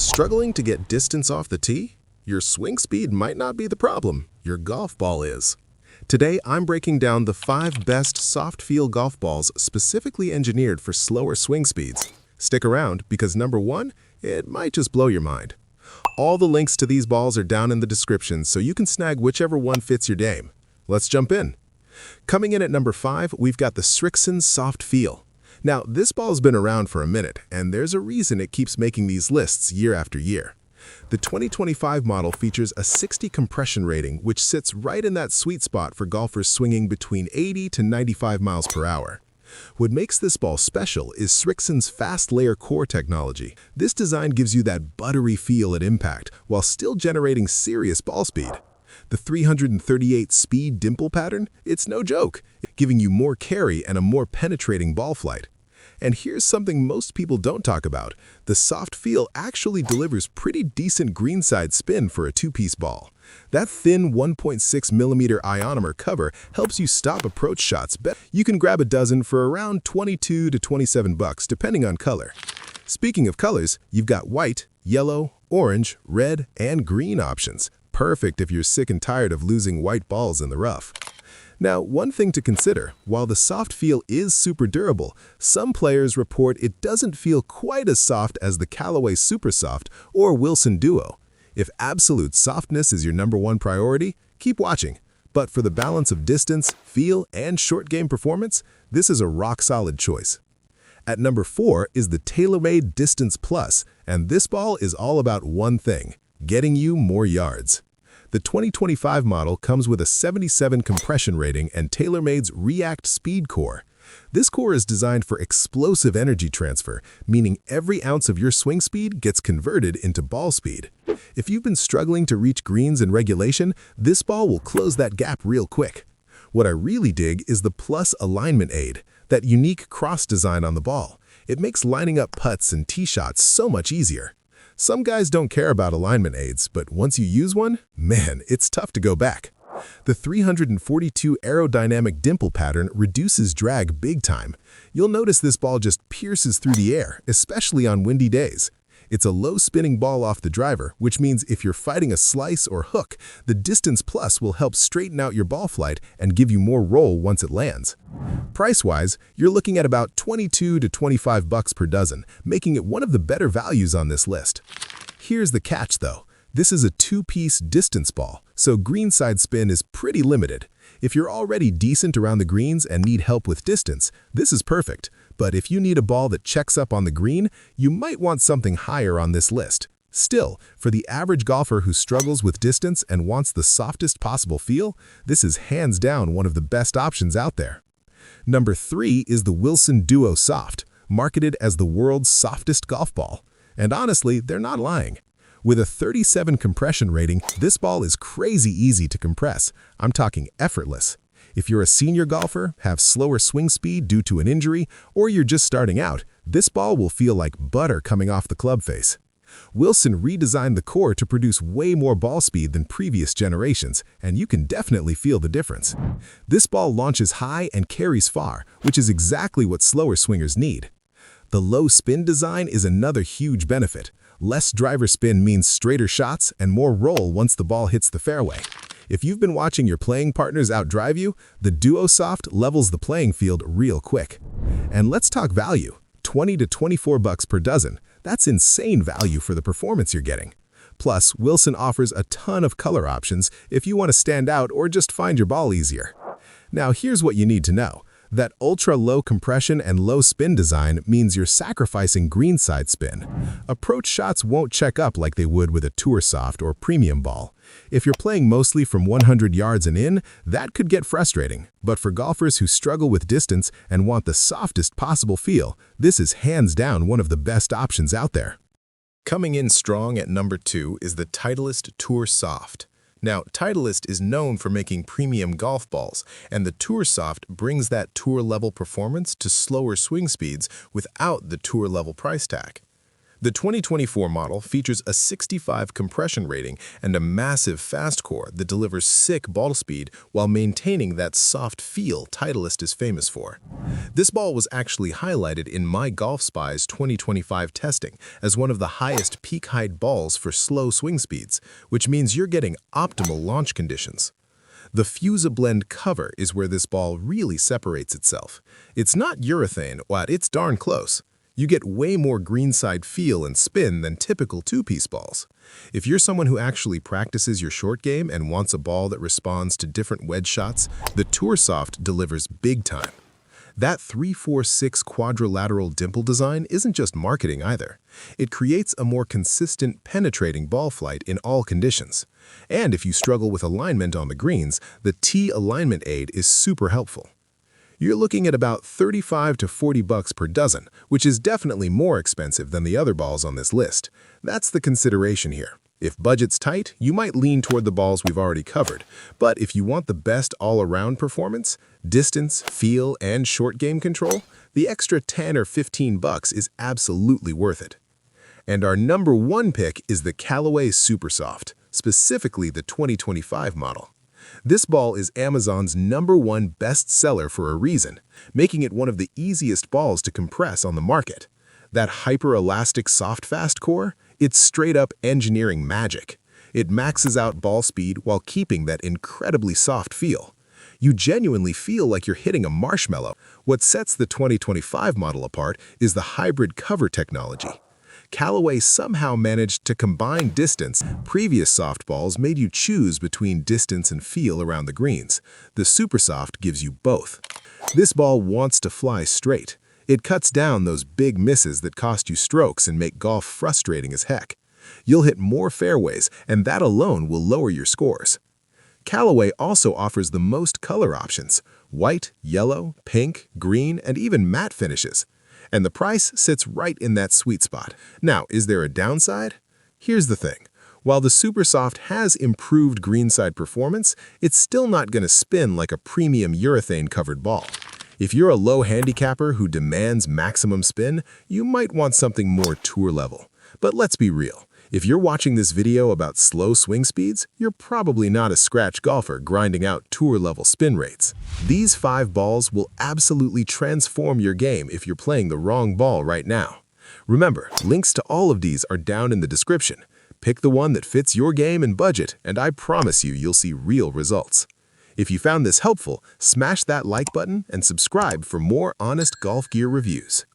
Struggling to get distance off the tee? Your swing speed might not be the problem, your golf ball is. Today, I'm breaking down the 5 best soft feel golf balls specifically engineered for slower swing speeds. Stick around because number 1, it might just blow your mind. All the links to these balls are down in the description so you can snag whichever one fits your game. Let's jump in. Coming in at number 5, we've got the Srixon Soft Feel. Now, this ball's been around for a minute, and there's a reason it keeps making these lists year after year. The 2025 model features a 60 compression rating, which sits right in that sweet spot for golfers swinging between 80 to 95 miles per hour. What makes this ball special is Srixon's fast layer core technology. This design gives you that buttery feel at impact while still generating serious ball speed. The 338 speed dimple pattern, it's no joke, giving you more carry and a more penetrating ball flight. And here's something most people don't talk about. The soft feel actually delivers pretty decent greenside spin for a two-piece ball. That thin 1.6mm ionomer cover helps you stop approach shots better. You can grab a dozen for around $22 to $27 depending on color. Speaking of colors, you've got white, yellow, orange, red, and green options. Perfect if you're sick and tired of losing white balls in the rough. Now, one thing to consider, while the soft feel is super durable, some players report it doesn't feel quite as soft as the Callaway Supersoft or Wilson Duo. If absolute softness is your number 1 priority, keep watching. But for the balance of distance, feel, and short game performance, this is a rock-solid choice. At number 4 is the Taylormade Distance Plus, and this ball is all about one thing: getting you more yards. The 2025 model comes with a 77 compression rating and Taylormade's React Speed Core. This core is designed for explosive energy transfer, meaning every ounce of your swing speed gets converted into ball speed. If you've been struggling to reach greens in regulation, this ball will close that gap real quick. What I really dig is the Plus Alignment Aid, that unique cross design on the ball. It makes lining up putts and tee shots so much easier. Some guys don't care about alignment aids, but once you use one, man, it's tough to go back. The 342 aerodynamic dimple pattern reduces drag big time. You'll notice this ball just pierces through the air, especially on windy days. It's a low-spinning ball off the driver, which means if you're fighting a slice or hook, the Distance Plus will help straighten out your ball flight and give you more roll once it lands. Price-wise, you're looking at about $22 to $25 per dozen, making it one of the better values on this list. Here's the catch, though. This is a two-piece distance ball, so greenside spin is pretty limited. If you're already decent around the greens and need help with distance, this is perfect. But if you need a ball that checks up on the green, you might want something higher on this list. Still, for the average golfer who struggles with distance and wants the softest possible feel, this is hands down one of the best options out there. Number 3 is the Wilson Duo Soft, marketed as the world's softest golf ball. And honestly, they're not lying. With a 37 compression rating, this ball is crazy easy to compress. I'm talking effortless. If you're a senior golfer, have slower swing speed due to an injury, or you're just starting out, this ball will feel like butter coming off the club face. Wilson redesigned the core to produce way more ball speed than previous generations, and you can definitely feel the difference. This ball launches high and carries far, which is exactly what slower swingers need. The low spin design is another huge benefit. Less driver spin means straighter shots and more roll once the ball hits the fairway. If you've been watching your playing partners outdrive you, the Duo Soft levels the playing field real quick. And let's talk value. $20 to $24 per dozen. That's insane value for the performance you're getting. Plus, Wilson offers a ton of color options if you want to stand out or just find your ball easier. Now, here's what you need to know. That ultra-low compression and low spin design means you're sacrificing greenside spin. Approach shots won't check up like they would with a Supersoft or premium ball. If you're playing mostly from 100 yards and in, that could get frustrating. But for golfers who struggle with distance and want the softest possible feel, this is hands down one of the best options out there. Coming in strong at number 2 is the Titleist Tour Soft. Now, Titleist is known for making premium golf balls, and the Supersoft brings that tour-level performance to slower swing speeds without the tour-level price tag. The 2024 model features a 65 compression rating and a massive fast core that delivers sick ball speed while maintaining that soft feel Titleist is famous for. This ball was actually highlighted in My Golf Spy's 2025 testing as one of the highest peak height balls for slow swing speeds, which means you're getting optimal launch conditions. The Fuse-A-Blend cover is where this ball really separates itself. It's not urethane, but it's darn close. You get way more greenside feel and spin than typical two-piece balls. If you're someone who actually practices your short game and wants a ball that responds to different wedge shots, the Supersoft delivers big time. That 3-4-6 quadrilateral dimple design isn't just marketing either. It creates a more consistent, penetrating ball flight in all conditions. And if you struggle with alignment on the greens, the T alignment aid is super helpful. You're looking at about $35 to $40 per dozen, which is definitely more expensive than the other balls on this list. That's the consideration here. If budget's tight, you might lean toward the balls we've already covered. But if you want the best all-around performance, distance, feel, and short game control, the extra $10 or $15 is absolutely worth it. And our number one pick is the Callaway Supersoft, specifically the 2025 model. This ball is Amazon's #1 bestseller for a reason, making it one of the easiest balls to compress on the market. That hyper-elastic soft fast core, it's straight-up engineering magic. It maxes out ball speed while keeping that incredibly soft feel. You genuinely feel like you're hitting a marshmallow. What sets the 2025 model apart is the hybrid cover technology. Callaway somehow managed to combine distance. Previous soft balls made you choose between distance and feel around the greens. The Supersoft gives you both. This ball wants to fly straight. It cuts down those big misses that cost you strokes and make golf frustrating as heck. You'll hit more fairways, and that alone will lower your scores. Callaway also offers the most color options: white, yellow, pink, green, and even matte finishes. And the price sits right in that sweet spot. Now, is there a downside? Here's the thing. While the Supersoft has improved greenside performance, it's still not going to spin like a premium urethane-covered ball. If you're a low handicapper who demands maximum spin, you might want something more tour level. But let's be real. If you're watching this video about slow swing speeds, you're probably not a scratch golfer grinding out tour-level spin rates. These 5 balls will absolutely transform your game if you're playing the wrong ball right now. Remember, links to all of these are down in the description. Pick the one that fits your game and budget, and I promise you'll see real results. If you found this helpful, smash that like button and subscribe for more honest golf gear reviews.